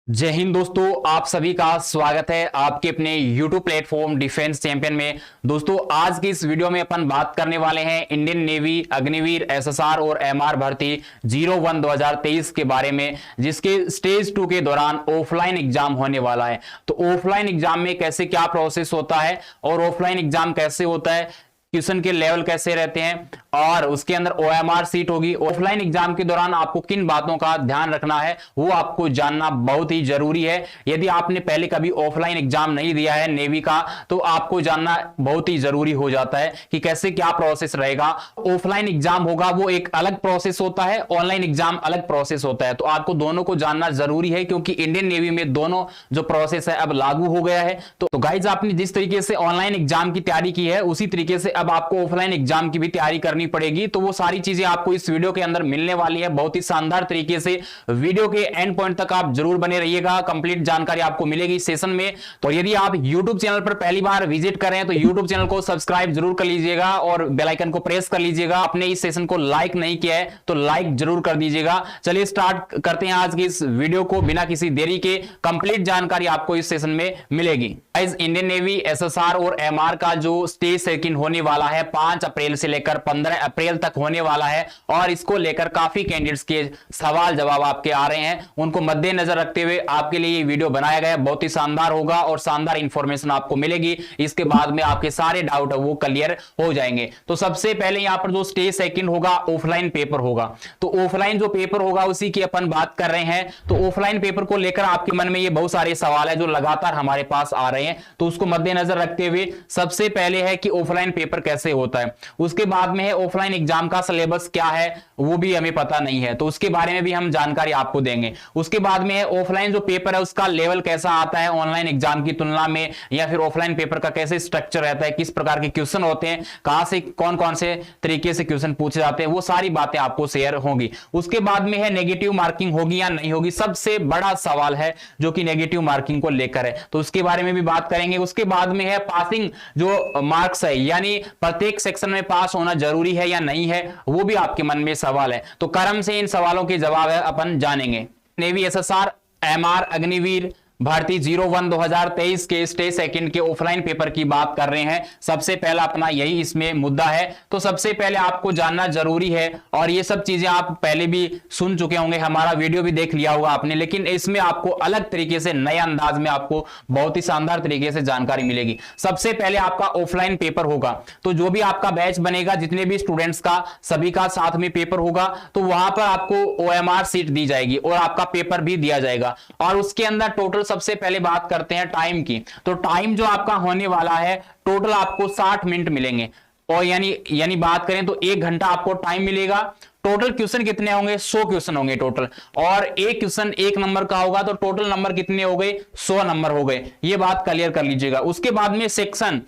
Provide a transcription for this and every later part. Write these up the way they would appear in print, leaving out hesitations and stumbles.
जय हिंद दोस्तों, आप सभी का स्वागत है आपके अपने YouTube प्लेटफॉर्म डिफेंस चैंपियन में। दोस्तों, आज की इस वीडियो में अपन बात करने वाले हैं इंडियन नेवी अग्निवीर एसएसआर और एमआर भर्ती 01 2023 के बारे में, जिसके स्टेज 2 के दौरान ऑफलाइन एग्जाम होने वाला है। तो ऑफलाइन एग्जाम में कैसे क्या प्रोसेस होता है और ऑफलाइन एग्जाम कैसे होता है, क्वेश्चन के लेवल कैसे रहते हैं और उसके अंदर ओएमआर सीट होगी। ऑफलाइन एग्जाम के दौरान आपको किन बातों का ध्यान रखना है वो आपको जानना बहुत ही जरूरी है। यदि आपने पहले कभी ऑफलाइन एग्जाम नहीं दिया है नेवी का, तो आपको जानना बहुत ही जरूरी हो जाता है कि कैसे क्या प्रोसेस रहेगा। ऑफलाइन एग्जाम होगा वो एक अलग प्रोसेस होता है, ऑनलाइन एग्जाम अलग प्रोसेस होता है। तो आपको दोनों को जानना जरूरी है क्योंकि इंडियन नेवी में दोनों जो प्रोसेस है अब लागू हो गया है। तो गाइज, आपने जिस तरीके से ऑनलाइन एग्जाम की तैयारी की है उसी तरीके से अब आपको ऑफलाइन एग्जाम की भी तैयारी करनी पड़ेगी। तो वो सारी चीजें आपको इस वीडियो के अंदर मिलने वाली है बहुत ही शानदार तरीके से। वीडियो के एंड पॉइंट तक आप जरूर बने रहिएगा, कंप्लीट जानकारी आपको मिलेगी सेशन में। तो यदि आप YouTube चैनल पर पहली बार विजिट कर रहे हैं तो YouTube चैनल को सब्सक्राइब जरूर कर लीजिएगा और बेल आइकन को प्रेस कर लीजिएगा। आपने इस सेशन को लाइक नहीं किया है तो लाइक जरूर कर दीजिएगा। चलिए स्टार्ट करते हैं आज की इस वीडियो को बिना किसी देरी के। कंप्लीट जानकारी आपको इस सेशन में मिलेगी। इंडियन नेवी एसएसआर और एमआर का जो स्टेज सेकंड होने वाला है 5 अप्रैल से लेकर 15 अप्रैल तक होने वाला है और इसको लेकर काफी कैंडिडेट्स के सवाल जवाब आपके आ रहे हैं। उनको मद्देनजर रखते हुए आपके लिए ये वीडियो बनाया गया है। बहुत ही शानदार होगा और शानदार इंफॉर्मेशन आपको मिलेगी। इसके बाद में आपके सारे डाउट है वो क्लियर हो जाएंगे। तो सबसे पहले यहां पर जो स्टेज सेकंड होगा ऑफलाइन पेपर होगा। तो ऑफलाइन जो पेपर होगा उसी की अपन बात कर रहे हैं। तो ऑफलाइन पेपर को लेकर आपके मन में ये बहुत सारे सवाल है जो लगातार हमारे पास आ रहे हैं। तो उसको मद्देनजर रखते हुए सबसे पहले है कि ऑफलाइन पेपर कैसे होता है। उसके बाद में है ऑफलाइन एग्जाम का सिलेबस क्या है वो भी हमें पता नहीं है, तो उसके बारे में भी हम जानकारी आपको देंगे। उसके बाद में है ऑफलाइन जो पेपर है उसका लेवल कैसा आता है ऑनलाइन एग्जाम की तुलना में, या फिर ऑफलाइन पेपर का कैसे स्ट्रक्चर रहता है, किस प्रकार के क्वेश्चन होते हैं, कहां से कौन कौन से तरीके से क्वेश्चन पूछे जाते हैं, वो सारी बातें आपको शेयर होंगी। उसके बाद में है नेगेटिव मार्किंग होगी या नहीं होगी, सबसे बड़ा सवाल है जो कि नेगेटिव मार्किंग को लेकर है, तो उसके बारे में भी बात करेंगे। उसके बाद में है पासिंग जो मार्क्स है, यानी प्रत्येक सेक्शन में पास होना जरूरी है या नहीं है, वो भी आपके मन में सवाल है। तो क्रम से इन सवालों के जवाब है अपन जानेंगे। नेवी एसएसआर एमआर अग्निवीर भर्ती 01 2023 के स्टेज सेकंड के ऑफलाइन पेपर की बात कर रहे हैं। सबसे पहला अपना यही इसमें मुद्दा है। तो सबसे पहले आपको जानना जरूरी है, और ये सब चीजें आप पहले भी सुन चुके होंगे, हमारा वीडियो भी देख लिया होगा आपने, लेकिन इसमें आपको अलग तरीके से नए अंदाज में आपको बहुत ही शानदार तरीके से जानकारी मिलेगी। सबसे पहले आपका ऑफलाइन पेपर होगा। तो जो भी आपका बैच बनेगा, जितने भी स्टूडेंट्स का सभी का साथ में पेपर होगा, तो वहां पर आपको ओएमआर सीट दी जाएगी और आपका पेपर भी दिया जाएगा। और उसके अंदर टोटल सबसे पहले बात करते हैं टाइम की। तो टाइम जो आपका होने वाला है टोटल आपको 60 मिनट मिलेंगे, और यानी बात करें तो 1 घंटा आपको टाइम मिलेगा। टोटल क्वेश्चन कितने होंगे? 100 क्वेश्चन होंगे टोटल, और एक क्वेश्चन 1 नंबर का होगा, तो टोटल नंबर कितने हो गए? 100 नंबर हो गए। ये बात क्लियर कर लीजिएगा। उसके बाद में सेक्शन,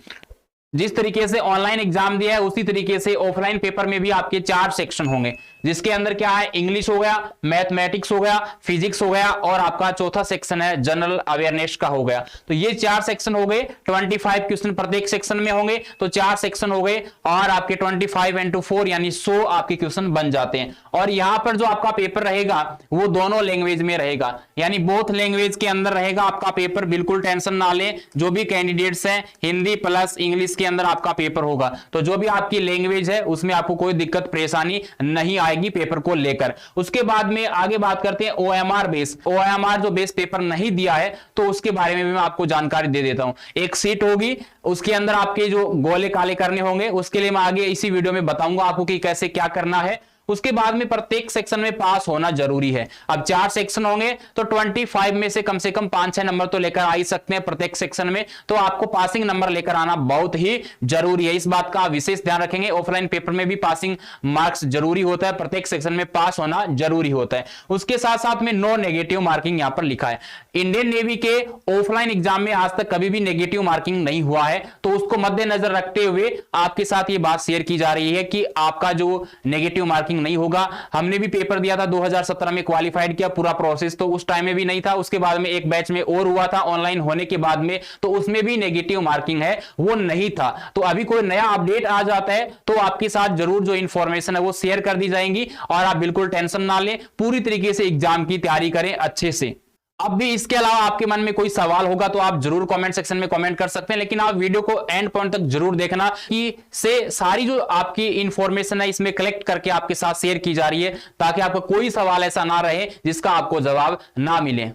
जिस तरीके से ऑनलाइन एग्जाम दिया है उसी तरीके से ऑफलाइन पेपर में भी आपके 4 सेक्शन होंगे, जिसके अंदर क्या है? इंग्लिश हो गया, मैथमेटिक्स हो गया, फिजिक्स हो गया, और आपका चौथा सेक्शन है जनरल अवेयरनेस का हो गया। तो ये 4 सेक्शन हो गए। 25 क्वेश्चन प्रत्येक सेक्शन में होंगे, तो 4 सेक्शन हो गए, और आपके 25 × 4 यानी 100 आपके क्वेश्चन बन जाते हैं। और यहां पर जो आपका पेपर रहेगा वो दोनों लैंग्वेज में रहेगा, यानी बोथ लैंग्वेज के अंदर रहेगा आपका पेपर। बिल्कुल टेंशन ना लें, जो भी कैंडिडेट्स हैं हिंदी प्लस इंग्लिश के अंदर आपका पेपर होगा। तो जो भी आपकी लैंग्वेज है उसमें आपको कोई दिक्कत परेशानी नहीं आएगी पेपर को लेकर। उसके बाद में आगे बात करते हैं ओएमआर बेस। ओएमआर जो बेस पेपर नहीं दिया है तो उसके बारे में भी मैं आपको जानकारी दे देता हूं। एक सीट होगी, उसके अंदर आपके जो गोले काले करने होंगे, उसके लिए मैं आगे इसी वीडियो में बताऊंगा आपको कि कैसे क्या करना है। उसके बाद में प्रत्येक सेक्शन में पास होना जरूरी है। अब 4 सेक्शन होंगे तो 25 में से कम 5-6 नंबर तो लेकर आ ही सकते हैं प्रत्येक सेक्शन में, तो आपको पासिंग नंबर लेकर आना बहुत ही जरूरी है। इस बात का विशेष ध्यान रखेंगे। ऑफलाइन पेपर में भी पासिंग मार्क्स जरूरी होता है, प्रत्येक सेक्शन में पास होना जरूरी होता है। उसके साथ साथ में नो नेगेटिव मार्किंग यहां पर लिखा है। इंडियन नेवी के ऑफलाइन एग्जाम में आज तक कभी भी नेगेटिव मार्किंग नहीं हुआ है, तो उसको मद्देनजर रखते हुए आपके साथ ये बात शेयर की जा रही है कि आपका जो नेगेटिव मार्किंग नहीं होगा। हमने भी पेपर दिया था 2017 में, क्वालिफाइड किया पूरा प्रोसेस, तो उस टाइम में भी नहीं था। उसके बाद में एक बैच में और हुआ था ऑनलाइन होने के बाद में, तो उसमें भी नेगेटिव मार्किंग है वो नहीं था। तो अभी कोई नया अपडेट आ जाता है तो आपके साथ जरूर जो इंफॉर्मेशन है वो शेयर कर दी जाएंगी, और आप बिल्कुल टेंशन ना लें, पूरी तरीके से एग्जाम की तैयारी करें अच्छे से। अब भी इसके अलावा आपके मन में कोई सवाल होगा तो आप जरूर कमेंट सेक्शन में कमेंट कर सकते हैं, लेकिन आप वीडियो को एंड पॉइंट तक जरूर देखना कि से सारी जो आपकी इंफॉर्मेशन है इसमें कलेक्ट करके आपके साथ शेयर की जा रही है, ताकि आपका कोई सवाल ऐसा ना रहे जिसका आपको जवाब ना मिले।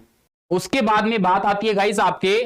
उसके बाद में बात आती है गाइस आपके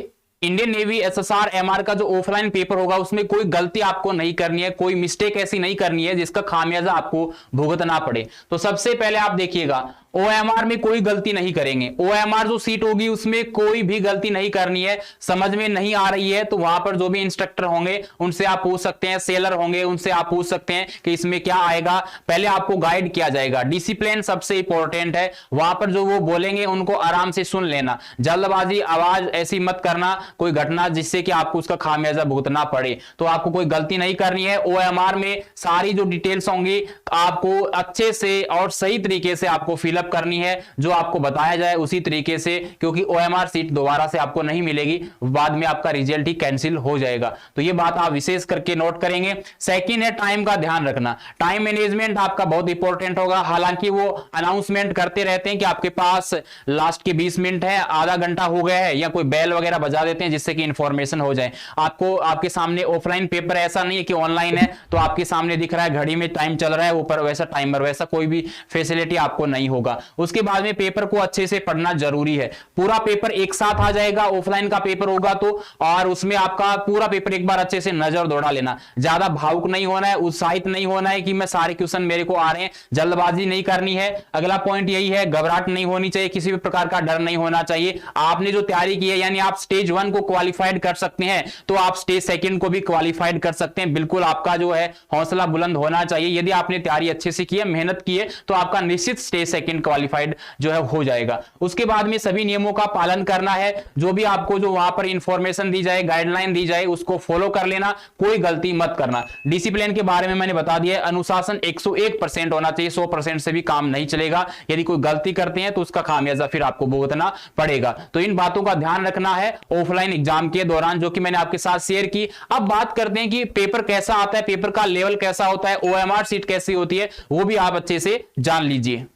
इंडियन नेवी एसएसआर एमआर का जो ऑफलाइन पेपर होगा उसमें कोई गलती आपको नहीं करनी है, कोई मिस्टेक ऐसी नहीं करनी है जिसका खामियाजा आपको भुगतना पड़े। तो सबसे पहले आप देखिएगा ओएमआर में कोई गलती नहीं करेंगे। ओएमआर जो सीट होगी उसमें कोई भी गलती नहीं करनी है। समझ में नहीं आ रही है तो वहां पर जो भी इंस्ट्रक्टर होंगे उनसे आप पूछ सकते हैं, सेलर होंगे उनसे आप पूछ सकते हैं कि इसमें क्या आएगा, पहले आपको गाइड किया जाएगा। डिसिप्लिन सबसे इंपॉर्टेंट है, वहां पर जो वो बोलेंगे उनको आराम से सुन लेना, जल्दबाजी आवाज ऐसी मत करना कोई घटना जिससे कि आपको उसका खामियाजा भुगतना पड़े। तो आपको कोई गलती नहीं करनी है। ओएमआर में सारी जो डिटेल्स होंगी आपको अच्छे से और सही तरीके से आपको फिलअप करनी है, जो आपको बताया जाए उसी तरीके से, क्योंकि ओएमआर सीट दोबारा से आपको नहीं मिलेगी, बाद में आपका रिजल्ट ही कैंसिल हो जाएगा। तो ये बात आप विशेष करके नोट करेंगे। सेकंड है टाइम का ध्यान रखना। टाइम मैनेजमेंट आपका बहुत इंपॉर्टेंट होगा। हालांकि वो अनाउंसमेंट करते रहते हैं कि आपके पास लास्ट के 20 मिनट है, आधा घंटा हो गया है, या कोई बेल वगैरह बजा देते हैं जिससे कि इंफॉर्मेशन हो जाए। आपको आपके सामने ऑफलाइन पेपर ऐसा नहीं है कि ऑनलाइन है तो आपके सामने दिख रहा है घड़ी में टाइम चल रहा है, ऊपर वैसा टाइमर, वैसा कोई भी फैसिलिटी आपको नहीं होगा। उसके बाद में पेपर को अच्छे से पढ़ना जरूरी है। पूरा पेपर एक साथ आ जाएगा, ऑफलाइन का पेपर होगा तो, और उसमें आपका पूरा पेपर एक बार अच्छे से नजर दौड़ा लेना। ज्यादा भावुक नहीं होना है, उत्साहित नहीं होना है कि मैं सारे क्वेश्चन मेरे को आ रहे हैं, जल्दबाजी नहीं करनी है। अगला पॉइंट यही है, घबराहट नहीं होनी चाहिए, किसी भी प्रकार का डर नहीं होना चाहिए। आपने जो तैयारी की है, यानी आप स्टेज 1 को क्वालिफाइड कर सकते हैं तो आप स्टेज 2 को भी क्वालिफाइड कर सकते हैं। बिल्कुल आपका जो है हौसला बुलंद होना चाहिए। यदि आपने तैयारी अच्छे से की है, मेहनत की है, तो आपका निश्चित स्टेज 2 क्वालिफाइड जो है हो जाएगा। उसके बाद में सभी नियमों का पालन करना है। जो भी आपको जो वहां पर इंफॉर्मेशन दी जाए, गाइडलाइन दी जाए, उसको फॉलो कर लेना, कोई गलती मत करना। डिसिप्लिन के बारे में मैंने बता दिया, अनुशासन 101% होना चाहिए, 100% से भी काम नहीं चलेगा। यदि कोई गलती करते हैं तो उसका खामियाजा फिर आपको भुगतना पड़ेगा। तो इन बातों का ध्यान रखना है ऑफलाइन एग्जाम के दौरान, जो कि मैंने आपके साथ शेयर की। अब बात करते हैं कि पेपर कैसा आता है, पेपर का लेवल कैसा होता है, ओएमआर सीट कैसी होती है, वो भी आप अच्छे से जान लीजिए।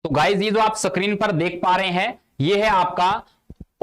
तो गाइज ये जो आप स्क्रीन पर देख पा रहे हैं ये है आपका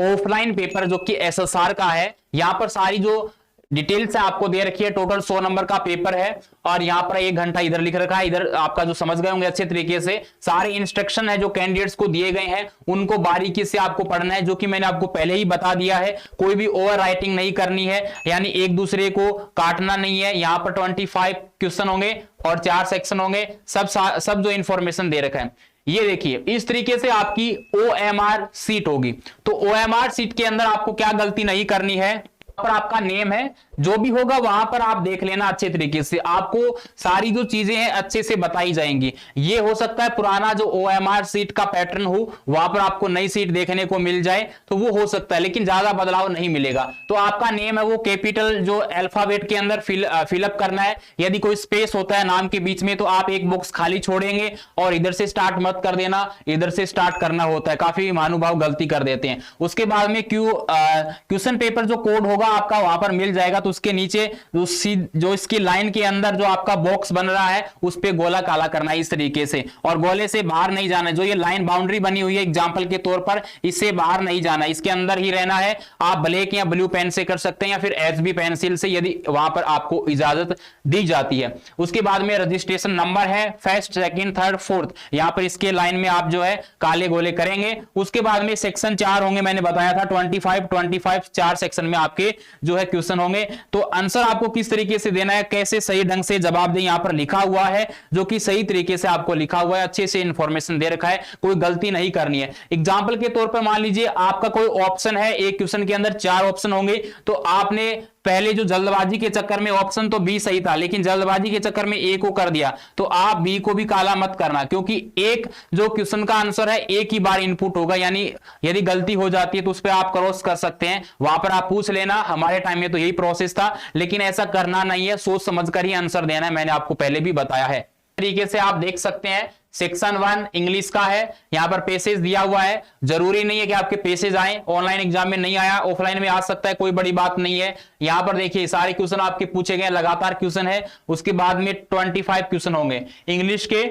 ऑफलाइन पेपर जो कि एसएसआर का है। यहां पर सारी जो डिटेल्स है आपको दे रखी है। टोटल 100 नंबर का पेपर है और यहां पर 1 घंटा इधर लिख रखा है। इधर आपका जो समझ गए होंगे अच्छे तरीके से, सारे इंस्ट्रक्शन है जो कैंडिडेट्स को दिए गए हैं उनको बारीकी से आपको पढ़ना है, जो कि मैंने आपको पहले ही बता दिया है। कोई भी ओवर राइटिंग नहीं करनी है, यानी एक दूसरे को काटना नहीं है। यहां पर 25 क्वेश्चन होंगे और 4 सेक्शन होंगे। सब जो इंफॉर्मेशन दे रखा है ये देखिए, इस तरीके से आपकी ओएमआर सीट होगी। तो ओएमआर सीट के अंदर आपको क्या गलती नहीं करनी है, पर आपका नेम है जो भी होगा वहां पर आप देख लेना अच्छे तरीके से, आपको सारी जो चीजें हैं अच्छे से बताई जाएंगी। ये हो सकता है पुराना जो ओएमआर सीट का पैटर्न हो वहां पर आपको नई सीट देखने को मिल जाए तो वो हो सकता है, लेकिन ज्यादा बदलाव नहीं मिलेगा। तो आपका नेम है वो कैपिटल जो अल्फाबेट के अंदर फिलअप करना है। यदि कोई स्पेस होता है नाम के बीच में तो आप एक बॉक्स खाली छोड़ेंगे और इधर से स्टार्ट मत कर देना, इधर से स्टार्ट करना होता है। काफी महानुभाव गलती कर देते हैं। उसके बाद में क्वेश्चन पेपर जो कोड होगा आपका वहां पर मिल जाएगा, तो उसके नीचे जो इसकी लाइन के अंदर जो आपका बॉक्स बन रहा है उस पे गोला काला करना है इस तरीके से, और गोले से बाहर नहीं जाना है। जो ये लाइन बाउंड्री बनी हुई है एग्जांपल के तौर पर, इससे बाहर नहीं जाना, इसके अंदर ही रहना है। आप ब्लैक या ब्लू पेन से कर सकते हैं या फिर एचबी पेंसिल से, यदि वहां पर आपको इजाजत दी जाती है। उसके बाद में रजिस्ट्रेशन नंबर है, फर्स्ट, सेकंड, थर्ड, फोर्थ, यहां पर इसके लाइन में आप जो है काले गोले करेंगे। उसके बाद में सेक्शन 4 होंगे, मैंने बताया था 25 4 सेक्शन में आपके जो है क्वेश्चन होंगे। तो आंसर आपको किस तरीके से देना है, कैसे सही ढंग से जवाब दें, यहां पर लिखा हुआ है, जो कि सही तरीके से आपको लिखा हुआ है, अच्छे से इंफॉर्मेशन दे रखा है, कोई गलती नहीं करनी है। एग्जांपल के तौर पर मान लीजिए आपका कोई ऑप्शन है, एक क्वेश्चन के अंदर 4 ऑप्शन होंगे, तो आपने पहले जो जल्दबाजी के चक्कर में ऑप्शन तो बी सही था, लेकिन जल्दबाजी के चक्कर में ए को कर दिया, तो आप बी को भी काला मत करना, क्योंकि एक जो क्वेश्चन का आंसर है एक ही बार इनपुट होगा। यानी यदि गलती हो जाती है तो उस पर आप क्रॉस कर सकते हैं, वहां पर आप पूछ लेना। हमारे टाइम में तो यही प्रोसेस था, लेकिन ऐसा करना नहीं है, सोच समझकर ही आंसर देना है, मैंने आपको पहले भी बताया है। तरीके से आप देख सकते हैं सेक्शन 1 इंग्लिश का है, यहां पर पेसेज दिया हुआ है। जरूरी नहीं है कि आपके पेसेज आए, ऑनलाइन एग्जाम में नहीं आया ऑफलाइन में आ सकता है, कोई बड़ी बात नहीं है। यहां पर देखिए सारे क्वेश्चन आपके पूछे गए, लगातार क्वेश्चन है। उसके बाद में 25 क्वेश्चन होंगे इंग्लिश के,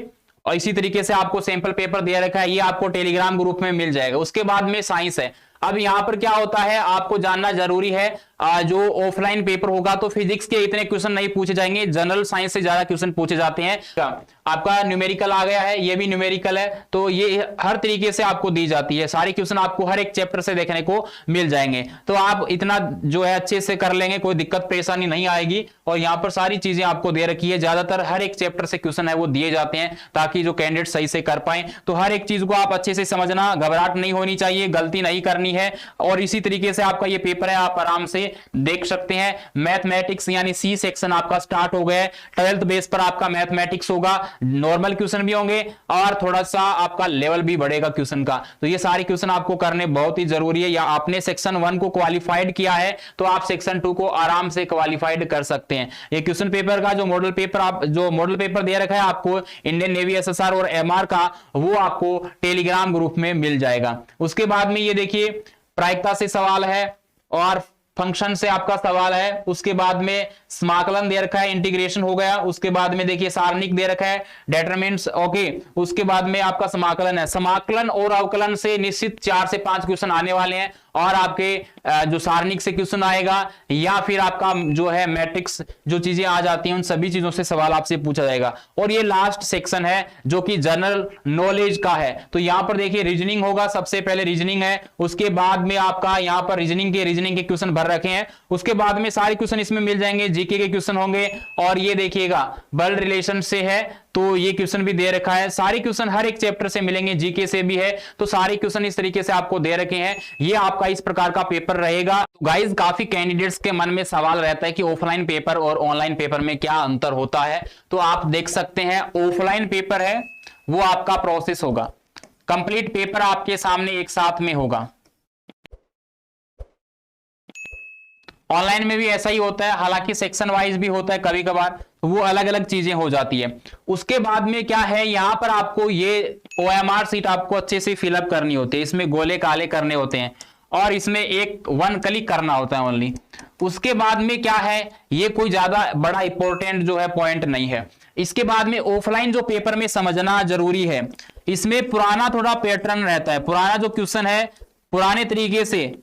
और इसी तरीके से आपको सैंपल पेपर दे रखा है, ये आपको टेलीग्राम ग्रुप में मिल जाएगा। उसके बाद में साइंस है। अब यहां पर क्या होता है आपको जानना जरूरी है, जो ऑफलाइन पेपर होगा तो फिजिक्स के इतने क्वेश्चन नहीं पूछे जाएंगे, जनरल साइंस से ज्यादा क्वेश्चन पूछे जाते हैं। आपका न्यूमेरिकल आ गया है, ये भी न्यूमेरिकल है, तो ये हर तरीके से आपको दी जाती है, सारी क्वेश्चन आपको हर एक चैप्टर से देखने को मिल जाएंगे। तो आप इतना जो है अच्छे से कर लेंगे, कोई दिक्कत परेशानी नहीं आएगी। और यहाँ पर सारी चीजें आपको दे रखी है, ज्यादातर हर एक चैप्टर से क्वेश्चन है वो दिए जाते हैं ताकि जो कैंडिडेट सही से कर पाए। तो हर एक चीज को आप अच्छे से समझना, घबराहट नहीं होनी चाहिए, गलती नहीं करनी है। और इसी तरीके से आपका ये पेपर है, आप आराम से देख सकते हैं। मैथमेटिक्स यानी सी सेक्शन आपका स्टार्ट हो गया है, 12th बेस पर आपका मैथमेटिक्स होगा, नॉर्मल क्वेश्चन भी होंगे और थोड़ा सा आपका लेवल भी बढ़ेगा क्वेश्चन का। तो ये सारे क्वेश्चन आपको करने बहुत ही जरूरी है। या आपने सेक्शन 1 को क्वालिफाइड किया है तो आप सेक्शन 2 को आराम से क्वालिफाइड कर सकते हैं। ये क्वेश्चन पेपर का जो मॉडल पेपर दे रखा है आपको इंडियन नेवी एसएसआर और एमआर का, वो आपको टेलीग्राम ग्रुप में मिल जाएगा। उसके बाद में ये देखिए प्रायिकता से सवाल है और फंक्शन से आपका सवाल है। उसके बाद में समाकलन दे रखा है, इंटीग्रेशन हो गया। उसके बाद में देखिए सारणिक दे रखा है, डिटरमिनेंट्स, ओके। उसके बाद में आपका समाकलन है, समाकलन और अवकलन से निश्चित 4 से 5 क्वेश्चन आने वाले हैं। और आपके जो सारणिक से क्वेश्चन आएगा या फिर आपका जो है मैट्रिक्स जो चीजें आ जाती हैं उन सभी चीजों से सवाल आपसे पूछा जाएगा। और ये लास्ट सेक्शन है जो कि जनरल नॉलेज का है। तो यहां पर देखिए रीजनिंग होगा, सबसे पहले रीजनिंग है। उसके बाद में आपका यहां पर रीजनिंग के क्वेश्चन भर रखे हैं। उसके बाद में सारे क्वेश्चन इसमें मिल जाएंगे, जीके के क्वेश्चन होंगे। और ये देखिएगा ब्लड रिलेशन से है तो ये क्वेश्चन भी दे रखा है। सारे क्वेश्चन हर एक चैप्टर से मिलेंगे, जीके से भी है। तो सारे क्वेश्चन इस तरीके से आपको दे रखे हैं। ये आपका इस प्रकार का पेपर रहेगा। गाइस काफी कैंडिडेट्स के मन में सवाल रहता है कि ऑफलाइन पेपर और ऑनलाइन पेपर में क्या अंतर होता है। तो आप देख सकते हैं ऑफलाइन पेपर है वो आपका प्रोसेस होगा, कंप्लीट पेपर आपके सामने एक साथ में होगा। ऑनलाइन में भी ऐसा ही होता है, हालांकि सेक्शन वाइज भी होता है कभी कभार, वो अलग अलग चीजें हो जाती है। उसके बाद में क्या है, यहां पर आपको ये OMR सीट आपको अच्छे से फिलअप करनी होती है। इसमें गोले काले करने होते हैं और इसमें एक 1 क्लिक करना होता है ओनली। उसके बाद में क्या है, ये कोई ज्यादा बड़ा इंपॉर्टेंट जो है पॉइंट नहीं है। इसके बाद में ऑफलाइन जो पेपर में समझना जरूरी है, इसमें पुराना थोड़ा पैटर्न रहता है। पुराना जो क्वेश्चन है पुराने तरीके से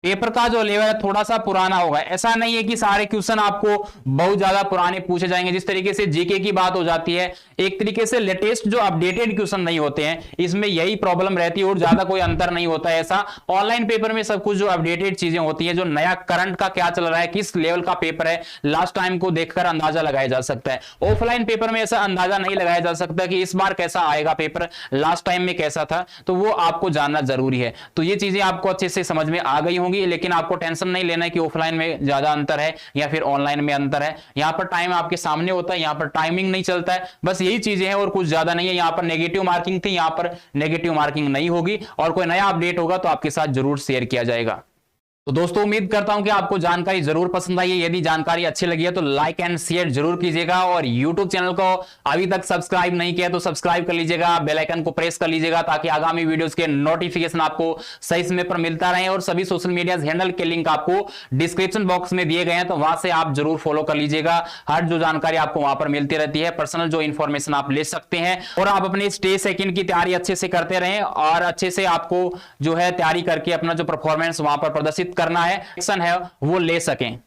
पेपर का जो लेवल है थोड़ा सा पुराना होगा। ऐसा नहीं है कि सारे क्वेश्चन आपको बहुत ज्यादा पुराने पूछे जाएंगे। जिस तरीके से जीके की बात हो जाती है, एक तरीके से लेटेस्ट जो अपडेटेड क्वेश्चन नहीं होते हैं, इसमें यही प्रॉब्लम रहती है और ज्यादा कोई अंतर नहीं होता है। ऐसा ऑनलाइन पेपर में सब कुछ जो अपडेटेड चीजें होती है, जो नया करंट का क्या चल रहा है, किस लेवल का पेपर है, लास्ट टाइम को देखकर अंदाजा लगाया जा सकता है। ऑफलाइन पेपर में ऐसा अंदाजा नहीं लगाया जा सकता कि इस बार कैसा आएगा पेपर, लास्ट टाइम में कैसा था। तो वो आपको जानना जरूरी है। तो ये चीजें आपको अच्छे से समझ में आ गई होंगी। लेकिन आपको टेंशन नहीं लेना है कि ऑफलाइन में ज्यादा अंतर है या फिर ऑनलाइन में अंतर है। यहां पर टाइम आपके सामने होता है, यहां पर टाइमिंग नहीं चलता है, बस यही चीजें हैं और कुछ ज्यादा नहीं है। यहां पर नेगेटिव मार्किंग थी, यहां पर नेगेटिव मार्किंग नहीं होगी। और कोई नया अपडेट होगा तो आपके साथ जरूर शेयर किया जाएगा। तो दोस्तों उम्मीद करता हूं कि आपको जानकारी जरूर पसंद आई है। यदि जानकारी अच्छी लगी है तो लाइक एंड शेयर जरूर कीजिएगा। और YouTube चैनल को अभी तक सब्सक्राइब नहीं किया तो सब्सक्राइब कर लीजिएगा, बेल आइकन को प्रेस कर लीजिएगा ताकि आगामी वीडियोस के नोटिफिकेशन आपको सही समय पर मिलता रहे। और सभी सोशल मीडिया हैंडल के लिंक आपको डिस्क्रिप्शन बॉक्स में दिए गए हैं, तो वहां से आप जरूर फॉलो कर लीजिएगा। हर जो जानकारी आपको वहां पर मिलती रहती है, पर्सनल जो इन्फॉर्मेशन आप ले सकते हैं। और आप अपने स्टेज सेकंड की तैयारी अच्छे से करते रहें और अच्छे से आपको जो है तैयारी करके अपना जो परफॉर्मेंस वहां पर प्रदर्शित करना है, एक्शन है वो ले सकें।